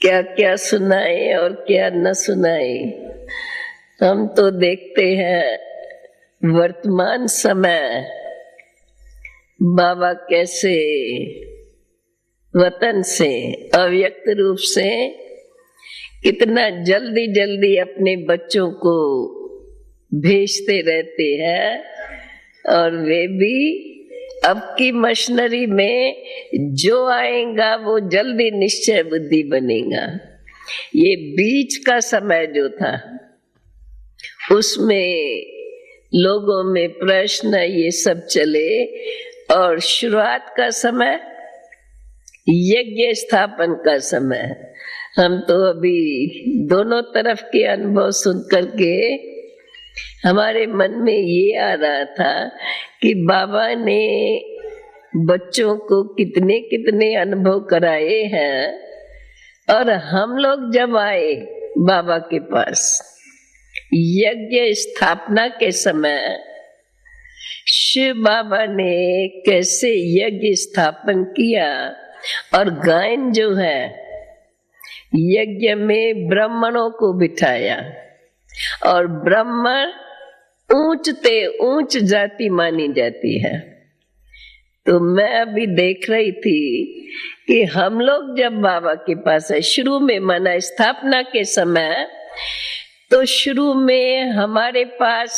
क्या क्या सुनाए और क्या न सुनाए। हम तो देखते हैं वर्तमान समय बाबा कैसे वतन से अव्यक्त रूप से कितना जल्दी जल्दी अपने बच्चों को भेजते रहते हैं, और वे भी अब की मशीनरी में जो आएगा वो जल्दी निश्चय बुद्धि बनेगा। ये बीच का समय जो था उसमें लोगों में प्रश्न ये सब चले, और शुरुआत का समय यज्ञ स्थापन का समय। हम तो अभी दोनों तरफ के अनुभव सुन करके हमारे मन में ये आ रहा था कि बाबा ने बच्चों को कितने कितने अनुभव कराए हैं, और हम लोग जब आए बाबा के पास यज्ञ स्थापना के समय शिव बाबा ने कैसे यज्ञ स्थापन किया, और गायन जो है यज्ञ में ब्राह्मणों को बिठाया, और ब्राह्मण ऊंचते ऊंच जाति मानी जाती है। तो मैं अभी देख रही थी कि हम लोग जब बाबा के पास है शुरू में माना स्थापना के समय, तो शुरू में हमारे पास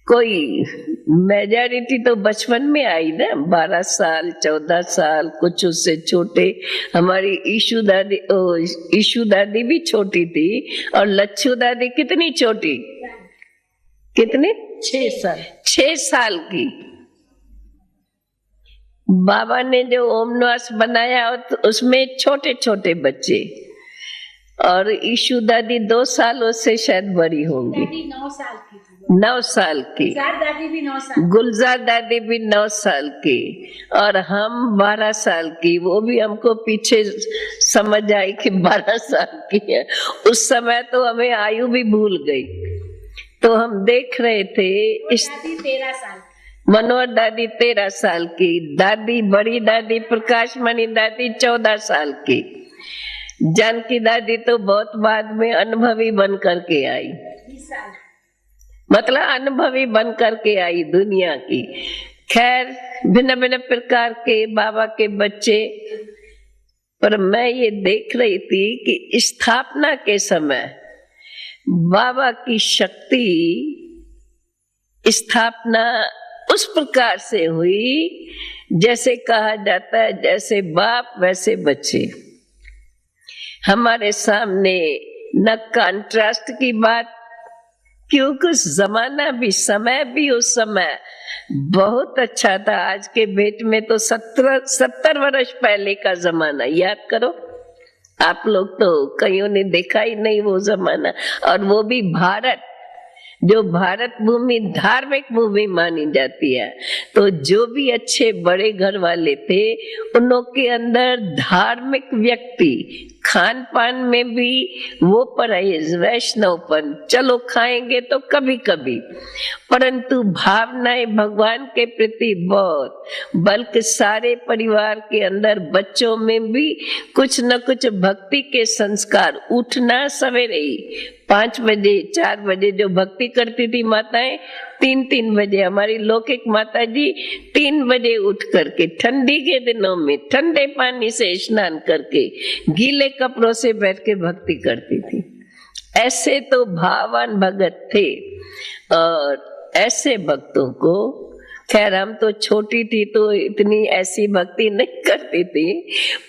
कोई मेजॉरिटी तो बचपन में आई ना, 12 साल 14 साल, कुछ उससे छोटे। हमारी ईशु दादी भी छोटी थी, और लच्छू दादी कितनी छोटी, कितनी 6 साल की। बाबा ने जो ओमनिवास बनाया उसमें छोटे छोटे बच्चे, और ईशु दादी 2 सालों से शायद बड़ी होंगी, 9 साल की, 9 साल की। गुलजार दादी भी 9 साल की, और हम 12 साल की। वो भी हमको पीछे समझ आई कि 12 साल की है। उस समय तो हमें आयु भी भूल गई। तो हम देख रहे थे दादी 13 साल, मनोहर दादी 13 साल की, दादी बड़ी दादी प्रकाश मणि दादी 14 साल की, जानकी दादी तो बहुत बाद में अनुभवी बन करके आई, 20 साल, मतलब अनुभवी बन करके आई दुनिया की। खैर भिन्न भिन्न प्रकार के बाबा के बच्चे। पर मैं ये देख रही थी कि स्थापना के समय बाबा की शक्ति स्थापना उस प्रकार से हुई जैसे कहा जाता है जैसे बाप वैसे बच्चे। हमारे सामने न कंट्रास्ट की बात, क्योंकि जमाना भी समय भी उस समय बहुत अच्छा था। आज के बेट में तो 70 वर्ष पहले का जमाना याद करो। आप लोग तो कईयों ने देखा ही नहीं वो जमाना, और वो भी भारत, जो भारत भूमि धार्मिक भूमि मानी जाती है। तो जो भी अच्छे बड़े घर वाले थे उनों के अंदर धार्मिक व्यक्ति, खान पान में भी वो परहेज, वैष्णवपन, चलो खाएंगे तो कभी कभी, परंतु भावनाएं भगवान के प्रति बहुत, बल्कि सारे परिवार के अंदर बच्चों में भी कुछ न कुछ भक्ति के संस्कार। उठना सवेरे ही 5 बजे 4 बजे जो भक्ति करती थी माताएं, 3 बजे हमारी लौकिक माता जी 3 बजे उठ करके ठंडी के दिनों में ठंडे पानी से स्नान करके गीले कपड़ों से बैठ के भक्ति करती थी। ऐसे तो भावान भगत थे, और ऐसे भक्तों को, खैर हम तो छोटी थी तो इतनी ऐसी भक्ति नहीं करती थी,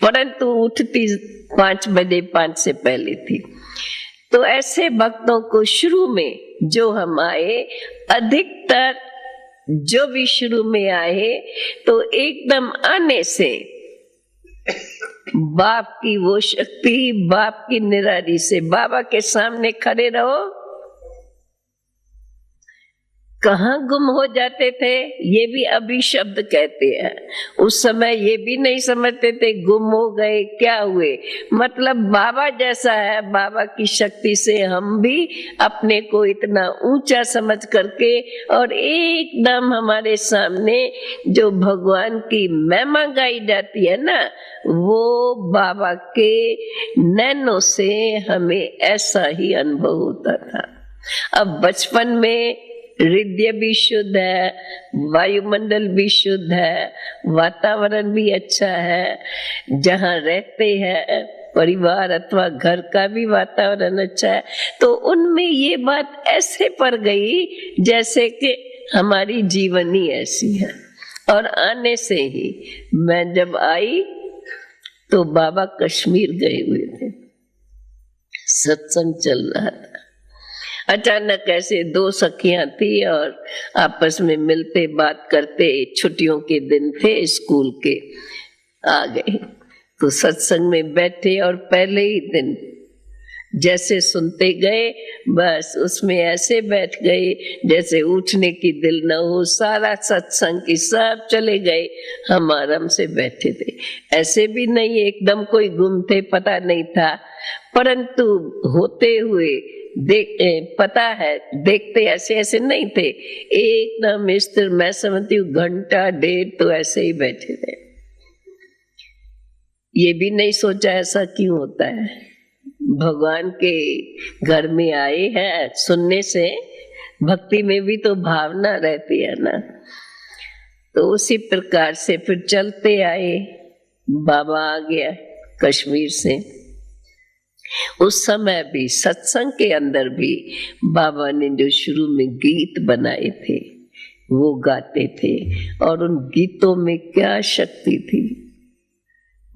परंतु उठती 5 बजे 5 से पहले थी। तो ऐसे भक्तों को शुरू में जो हम आए, अधिकतर जो भी शुरू में आए तो एकदम आने से बाप की वो शक्ति, बाप की निरारी से बाबा के सामने खड़े रहो, कहाँ गुम हो जाते थे, ये भी अभी शब्द कहते हैं। उस समय ये भी नहीं समझते थे गुम हो गए क्या हुए, मतलब बाबा जैसा है, बाबा की शक्ति से हम भी अपने को इतना ऊंचा समझ करके और एकदम हमारे सामने जो भगवान की महिमा गाई जाती है ना, वो बाबा के नैनों से हमें ऐसा ही अनुभव होता था। अब बचपन में हृदय भी शुद्ध है, वायुमंडल भी शुद्ध है, वातावरण भी अच्छा है, जहाँ रहते हैं परिवार अथवा घर का भी वातावरण अच्छा है, तो उनमें ये बात ऐसे पड़ गई जैसे कि हमारी जीवनी ऐसी है। और आने से ही मैं जब आई तो बाबा कश्मीर गए हुए थे, सत्संग चल रहा था। अचानक ऐसे दो सखियां थी और आपस में मिलते बात करते, छुट्टियों के दिन थे स्कूल के, आ गए तो सत्संग में बैठे और पहले ही दिन जैसे सुनते गए बस उसमें ऐसे बैठ गए जैसे उठने की दिल न हो। सारा सत्संग की सब चले गए, हम आराम से बैठे थे। ऐसे भी नहीं एकदम कोई गुम थे, पता नहीं था, परंतु होते हुए पता है, देखते ऐसे ऐसे नहीं थे, एकदम स्थिर। मैं समझती हूँ घंटा डेढ़ तो ऐसे ही बैठे थे। ये भी नहीं सोचा ऐसा क्यों होता है। भगवान के घर में आए हैं, सुनने से भक्ति में भी तो भावना रहती है ना। तो उसी प्रकार से फिर चलते आए, बाबा आ गया कश्मीर से। उस समय भी सत्संग के अंदर भी बाबा ने जो शुरू में गीत बनाए थे वो गाते थे, और उन गीतों में क्या शक्ति थी।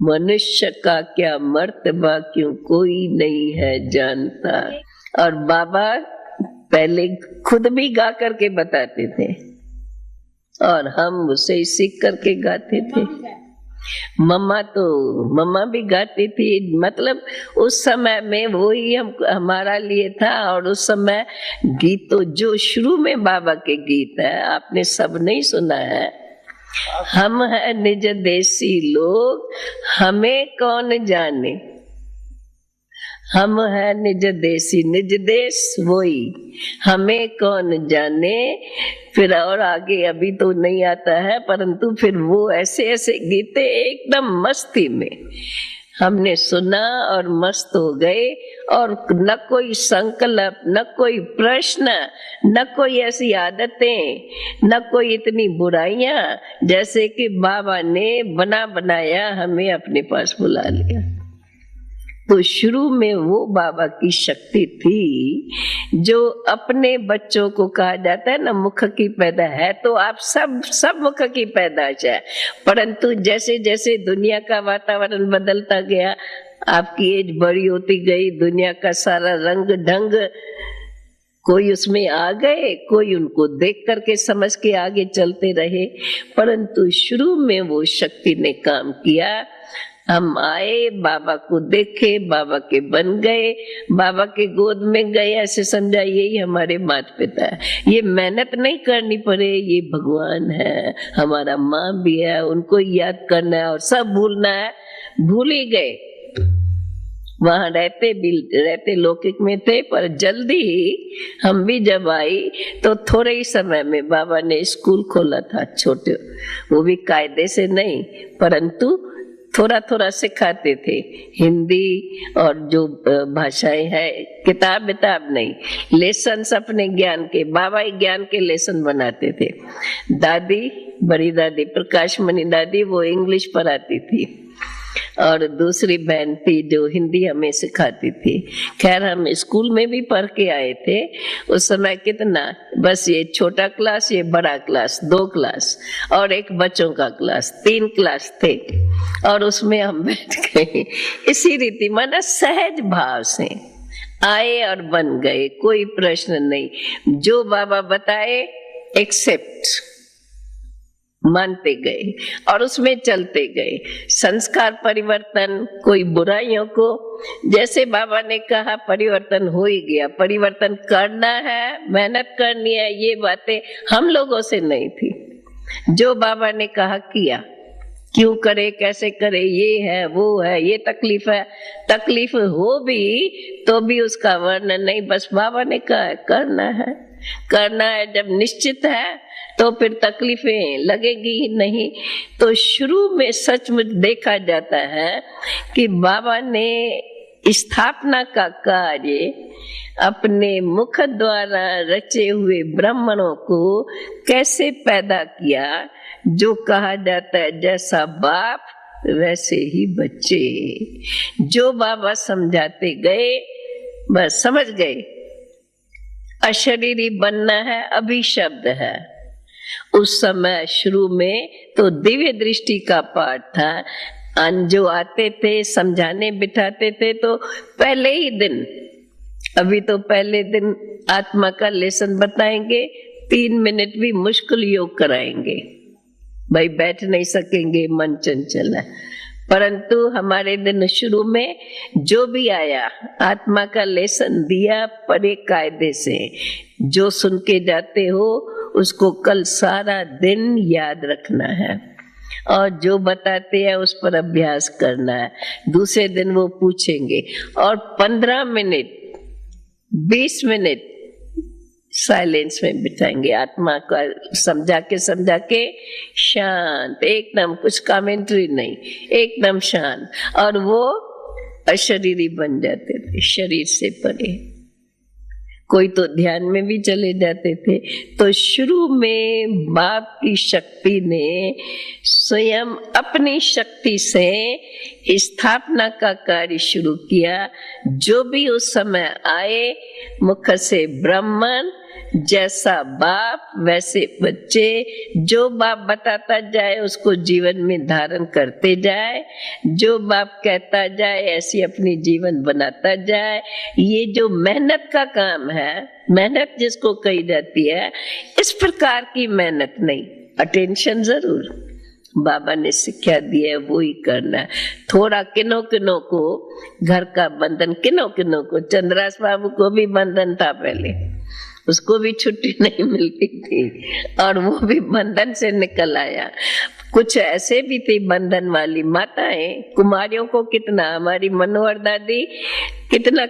मनुष्य का क्या मर्तबा क्यों कोई नहीं है जानता। और बाबा पहले खुद भी गा करके बताते थे और हम उसे सीख करके गाते थे। मम्मा भी गाती थी, मतलब उस समय में वो ही हमारा लिए था। और उस समय गीत तो जो शुरू में बाबा के गीत है आपने सब नहीं सुना है। हम है निज देसी लोग, हमें कौन जाने, हम है निज देसी, निज देश वही, हमें कौन जाने। फिर और आगे अभी तो नहीं आता है, परंतु फिर वो ऐसे ऐसे गीते एकदम मस्ती में हमने सुना और मस्त हो गए। और न कोई संकल्प, न कोई प्रश्न, न कोई ऐसी आदतें, न कोई इतनी बुराइयां, जैसे कि बाबा ने बना बनाया हमें अपने पास बुला लिया। तो शुरू में वो बाबा की शक्ति थी जो अपने बच्चों को कहा जाता है ना मुख की पैदा है, तो आप सब मुख की पैदाश है। परंतु जैसे जैसे दुनिया का वातावरण बदलता गया, आपकी एज बड़ी होती गई, दुनिया का सारा रंग ढंग कोई उसमें आ गए, कोई उनको देख करके समझ के आगे चलते रहे। परंतु शुरू में वो शक्ति ने काम किया। हम आए, बाबा को देखे, बाबा के बन गए, बाबा के गोद में गए, ऐसे समझा यही हमारे माता पिता है। ये मेहनत नहीं करनी पड़े, ये भगवान है, हमारा माँ भी है, उनको याद करना है और सब भूलना है। भूल ही गए, वहां रहते लौकिक में थे, पर जल्दी ही हम भी जब आई तो थोड़े ही समय में बाबा ने स्कूल खोला था, छोटे, वो भी कायदे से नहीं परंतु थोड़ा थोड़ा सिखाते थे, हिंदी और जो भाषाएं है, किताब नहीं, लेसन्स अपने ज्ञान के, बाबा ही ज्ञान के लेसन बनाते थे। दादी, बड़ी दादी प्रकाश मणि दादी, वो इंग्लिश पढ़ाती थी और दूसरी बहन थी जो हिंदी हमें सिखाती थी। खैर हम स्कूल में भी पढ़ के आए थे उस समय। कितना, बस ये छोटा क्लास, ये बड़ा क्लास, 2 क्लास और एक बच्चों का क्लास, 3 क्लास थे। और उसमें हम बैठ गए इसी रीति, माना सहज भाव से आए और बन गए, कोई प्रश्न नहीं। जो बाबा बताए एक्सेप्ट, मानते गए और उसमें चलते गए। संस्कार परिवर्तन, कोई बुराइयों को, जैसे बाबा ने कहा परिवर्तन हो ही गया। परिवर्तन करना है, मेहनत करनी है, ये बातें हम लोगों से नहीं थी। जो बाबा ने कहा किया। क्यों करे, कैसे करे, ये है वो है, ये तकलीफ है, तकलीफ हो भी तो भी उसका वर्णन नहीं, बस बाबा ने कहा करना है। करना है जब निश्चित है तो फिर तकलीफें लगेगी ही नहीं। तो शुरू में सचमुच देखा जाता है कि बाबा ने स्थापना का कार्य अपने मुख द्वारा रचे हुए ब्राह्मणों को कैसे पैदा किया। जो कहा जाता है जैसा बाप वैसे ही बच्चे। जो बाबा समझाते गए बस समझ गए। अशरीरी बनना है, अभी शब्द है। उस समय शुरू में तो दिव्य दृष्टि का पाठ था। जो आते थे समझाने बिठाते थे तो पहले ही दिन, अभी तो पहले दिन आत्मा का लेसन बताएंगे, 3 मिनट भी मुश्किल योग कराएंगे। भाई बैठ नहीं सकेंगे, मन चंचल है, परंतु हमारे दिन शुरू में जो भी आया आत्मा का लेसन दिया बड़े कायदे से। जो सुन के जाते हो उसको कल सारा दिन याद रखना है और जो बताते हैं उस पर अभ्यास करना है। दूसरे दिन वो पूछेंगे और 15 मिनट 20 मिनट साइलेंस में बिताएंगे। आत्मा का समझा के शांत, एकदम कुछ कमेंट्री नहीं, एकदम शांत। और वो अशरीरी बन जाते थे, शरीर से परे। कोई तो ध्यान में भी चले जाते थे। तो शुरू में बाप की शक्ति ने स्वयं अपनी शक्ति से स्थापना का कार्य शुरू किया। जो भी उस समय आए, मुख से ब्राह्मण, जैसा बाप वैसे बच्चे। जो बाप बताता जाए उसको जीवन में धारण करते जाए। जो बाप कहता जाए ऐसी अपनी जीवन बनाता जाए। ये जो मेहनत का काम है, मेहनत जिसको कही जाती है, इस प्रकार की मेहनत नहीं, अटेंशन जरूर बाबा ने शिक्षा दी है वो ही करना है। थोड़ा किनो किनो को घर का बंधन, किनो किनो को, चंद्रास बाबू को भी बंधन था पहले, उसको भी छुट्टी नहीं मिलती थी और वो भी बंधन से निकल आया। कुछ ऐसे भी थे बंधन वाली माताएं, कुमारियों को कितना, हमारी मनोहर दादी कितना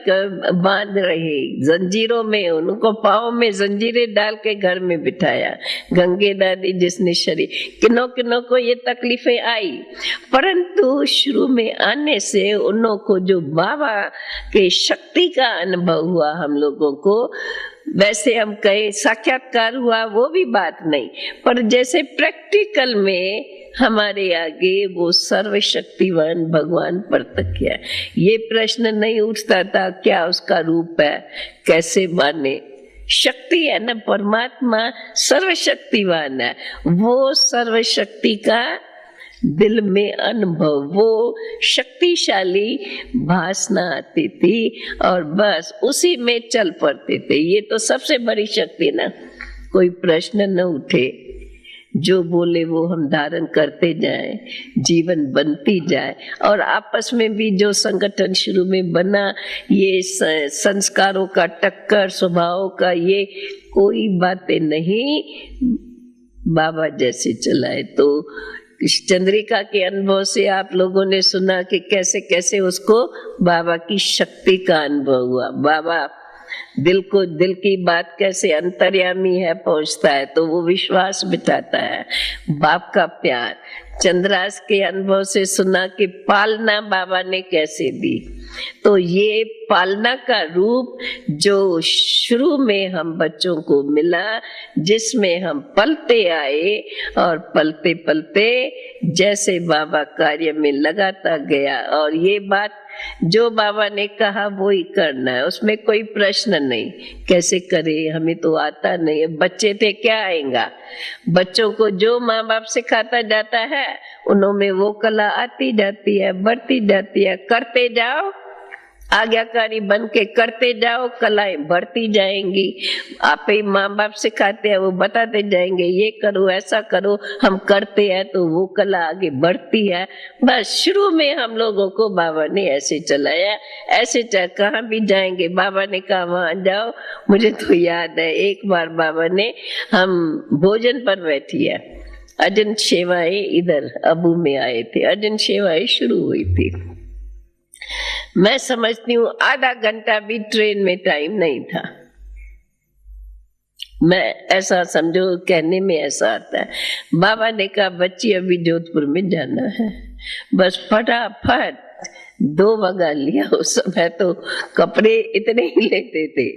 बांध रही जंजीरों में, उनको पाँव में जंजीरें डाल के घर में बिठाया। गंगे दादी जिसने शरीर, किनो किनो को ये तकलीफें आई, परंतु शुरू में आने से उन्हों को जो बाबा के शक्ति का अनुभव हुआ हम लोगों को, वैसे हम कहें साक्षात्कार हुआ वो भी बात नहीं, पर जैसे प्रैक्टिकल में हमारे आगे वो सर्वशक्तिवान भगवान प्रत्यक्ष है। ये प्रश्न नहीं उठता था क्या उसका रूप है, कैसे माने। शक्ति है ना, परमात्मा सर्वशक्तिवान है। वो सर्वशक्ति का दिल में अनुभव, वो शक्तिशाली भासना आती थी और बस उसी में चल पड़ते थे। ये तो सबसे बड़ी शक्ति ना, कोई प्रश्न न उठे, जो बोले वो हम धारण करते जाएं, जीवन बनती जाए। और आपस में भी जो संगठन शुरू में बना, ये संस्कारों का टक्कर, स्वभाव का, ये कोई बातें नहीं, बाबा जैसे चलाए। तो इस चंद्रिका के अनुभव से आप लोगों ने सुना कि कैसे कैसे उसको बाबा की शक्ति का अनुभव हुआ। बाबा दिल को, दिल की बात कैसे अंतर्यामी है पहुंचता है, तो वो विश्वास बिठाता है। बाप का प्यार चंद्रास के अनुभव से सुना कि पालना बाबा ने कैसे दी। तो ये पालना का रूप जो शुरू में हम बच्चों को मिला, जिसमें हम पलते आए और पलते पलते जैसे बाबा कार्य में लगाता गया। और ये बात जो बाबा ने कहा वो ही करना है, उसमें कोई प्रश्न नहीं कैसे करे, हमें तो आता नहीं है। बच्चे थे क्या आएगा, बच्चों को जो माँ बाप सिखाता जाता है उन्होंने वो कला आती जाती है, बढ़ती जाती है। करते जाओ, आज्ञाकारी बन के करते जाओ, कलाएं बढ़ती जाएंगी। आप ही माँ बाप सिखाते हैं, वो बताते जाएंगे ये करो ऐसा करो, हम करते हैं तो वो कला आगे बढ़ती है। बस शुरू में हम लोगों को बाबा ने ऐसे चलाया, ऐसे चाहे कहाँ भी जाएंगे बाबा ने कहा वहां जाओ। मुझे तो याद है एक बार बाबा ने, हम भोजन पर बैठी है, अर्जन सेवाएं इधर अबू में आए थे, अर्जन सेवाएं शुरू हुई थी। मैं समझती हूँ आधा घंटा भी ट्रेन में टाइम नहीं था। मैं ऐसा समझो, कहने में ऐसा आता है। बाबा ने कहा बच्ची अभी जोधपुर में जाना है, बस फटाफट 2 वगा लिया। उस समय तो कपड़े इतने ही लेते थे,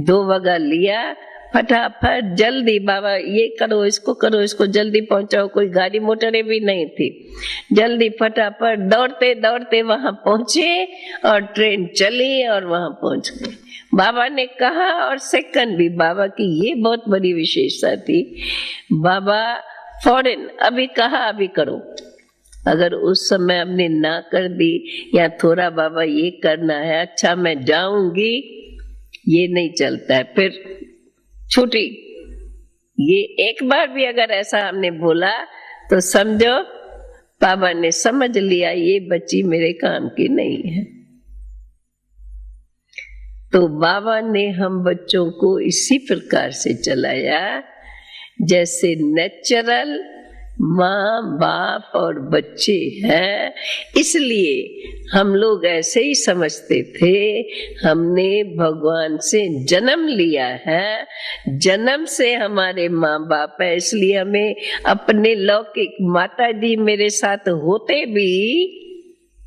2 वगा लिया, फटाफट जल्दी बाबा ये करो इसको करो इसको जल्दी पहुंचाओ। कोई गाड़ी मोटरें भी नहीं थी, जल्दी फटाफट दौड़ते दौड़ते वहां पहुंचे और ट्रेन चली और वहां पहुंच गए। बाबा ने कहा और सेकंड भी, बाबा की ये बहुत बड़ी विशेषता थी। बाबा फौरन अभी कहा अभी करो। अगर उस समय हमने ना कर दी या थोड़ा बाबा ये करना है, अच्छा मैं जाऊंगी, ये नहीं चलता है, फिर छुट्टी। ये एक बार भी अगर ऐसा हमने बोला तो समझो बाबा ने समझ लिया ये बच्ची मेरे काम की नहीं है। तो बाबा ने हम बच्चों को इसी प्रकार से चलाया जैसे नेचुरल माँ बाप और बच्चे हैं। इसलिए हम लोग ऐसे ही समझते थे, हमने भगवान से जन्म लिया है, जन्म से हमारे माँ बाप है, इसलिए हमें अपने लौकिक माता जी मेरे साथ होते भी,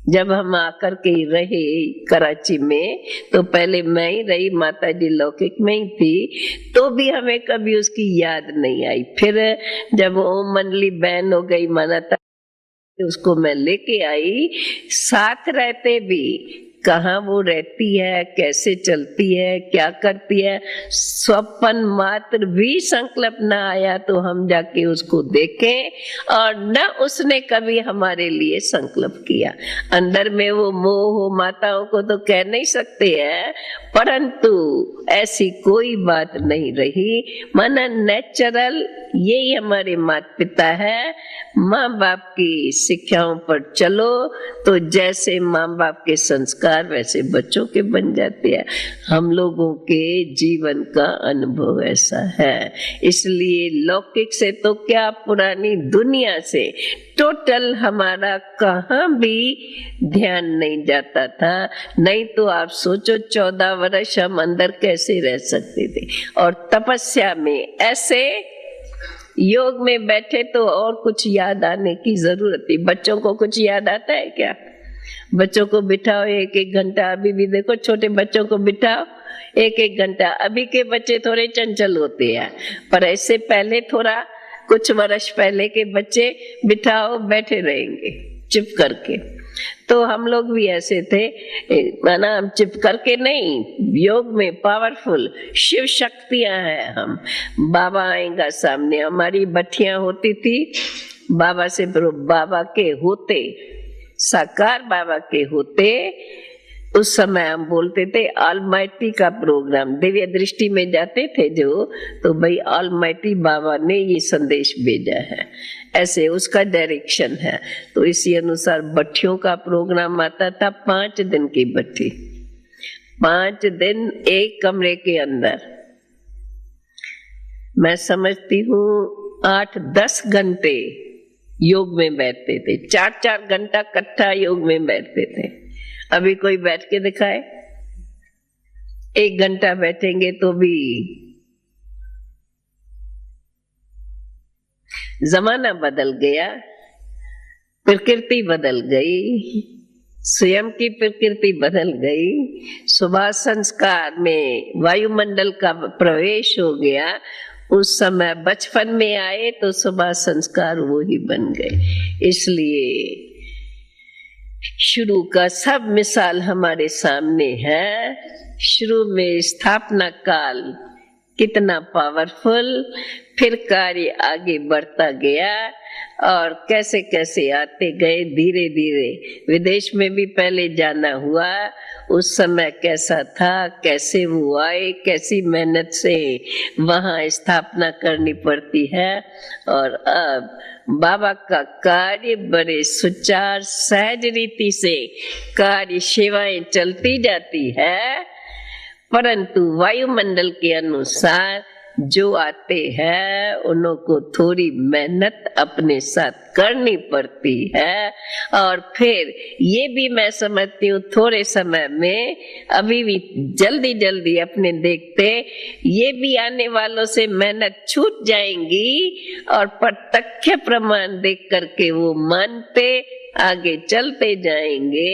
जब हम आकर के रहे कराची में तो पहले मैं ही रही, माता जी लौकिक में ही थी, तो भी हमें कभी उसकी याद नहीं आई। फिर जब ओम मंडली बहन हो गई मानता, उसको मैं लेके आई, साथ रहते भी कहाँ वो रहती है, कैसे चलती है, क्या करती है, स्वप्न मात्र भी संकल्प न आया तो हम जाके उसको देखें और न उसने कभी हमारे लिए संकल्प किया। अंदर में वो मोह माताओं को तो कह नहीं सकते हैं, परंतु ऐसी कोई बात नहीं रही। माना नेचुरल यही हमारे माता पिता है। माँ बाप की शिक्षाओं पर चलो तो जैसे माँ बाप के संस्कार वैसे बच्चों के बन जाते हैं। हम लोगों के जीवन का अनुभव ऐसा है, इसलिए लौकिक से तो क्या पुरानी दुनिया से टोटल हमारा कहाँ भी ध्यान नहीं जाता था। नहीं तो आप सोचो 14 वर्ष हम अंदर कैसे रह सकते थे। और तपस्या में ऐसे योग में बैठे तो और कुछ याद आने की जरूरत थी। बच्चों को कुछ याद आता है क्या? बच्चों को बिठाओ 1-1 घंटा, अभी भी देखो छोटे बच्चों को बिठाओ 1-1 घंटा। अभी के बच्चे थोड़े चंचल होते हैं, पर ऐसे पहले थोड़ा कुछ वर्ष पहले के बच्चे बिठाओ बैठे रहेंगे चुप करके। तो हम लोग भी ऐसे थे, माना हम चिप करके नहीं, योग में पावरफुल शिव शक्तियां हैं हम। बाबा आएगा सामने, हमारी बठियां होती थी बाबा से, बाबा के होते साकार बाबा के होते उस समय हम बोलते थे ऑलमाइटी का प्रोग्राम। दिव्य दृष्टि में जाते थे जो, तो भाई ऑलमाइटी बाबा ने ये संदेश भेजा है, ऐसे उसका डायरेक्शन है। तो इसी अनुसार भट्टियों का प्रोग्राम आता था। 5 दिन की भट्टी, 5 दिन एक कमरे के अंदर। मैं समझती हूँ 8-10 घंटे योग में बैठते थे, 4-4 घंटा इकट्ठा योग में बैठते थे। अभी कोई बैठ के दिखाए? 1 घंटा बैठेंगे तो भी जमाना बदल गया, प्रकृति बदल गई, स्वयं की प्रकृति बदल गई, सुभाष संस्कार में वायुमंडल का प्रवेश हो गया। उस समय बचपन में आए तो सुभाष संस्कार वो ही बन गए। इसलिए शुरू का सब मिसाल हमारे सामने है। शुरू में स्थापना काल कितना पावरफुल। फिर कार्य आगे बढ़ता गया और कैसे कैसे आते गए धीरे धीरे। विदेश में भी पहले जाना हुआ, उस समय कैसा था, कैसे वो आए, कैसी मेहनत से वहाँ स्थापना करनी पड़ती है। और अब बाबा का कार्य बड़े सुचार सहज रीति से कार्य सेवाएं चलती जाती है, परंतु वायुमंडल के अनुसार जो आते हैं उनको थोड़ी मेहनत अपने साथ करनी पड़ती है। और फिर ये भी मैं समझती हूँ थोड़े समय में, अभी भी जल्दी जल्दी अपने देखते ये भी आने वालों से मेहनत छूट जाएंगी और प्रत्यक्ष प्रमाण देख करके वो मानते आगे चलते जाएंगे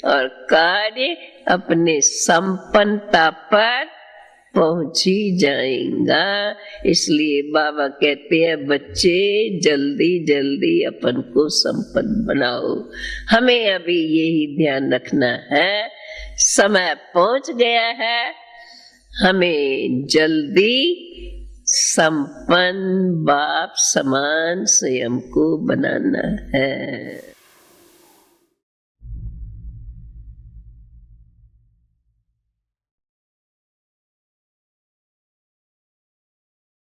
और कार्य अपने संपन्नता पर पहुंच ही जाएगा। इसलिए बाबा कहते हैं बच्चे जल्दी जल्दी अपन को संपन्न बनाओ। हमें अभी यही ध्यान रखना है, समय पहुंच गया है, हमें जल्दी संपन्न बाप समान स्वयं को बनाना है।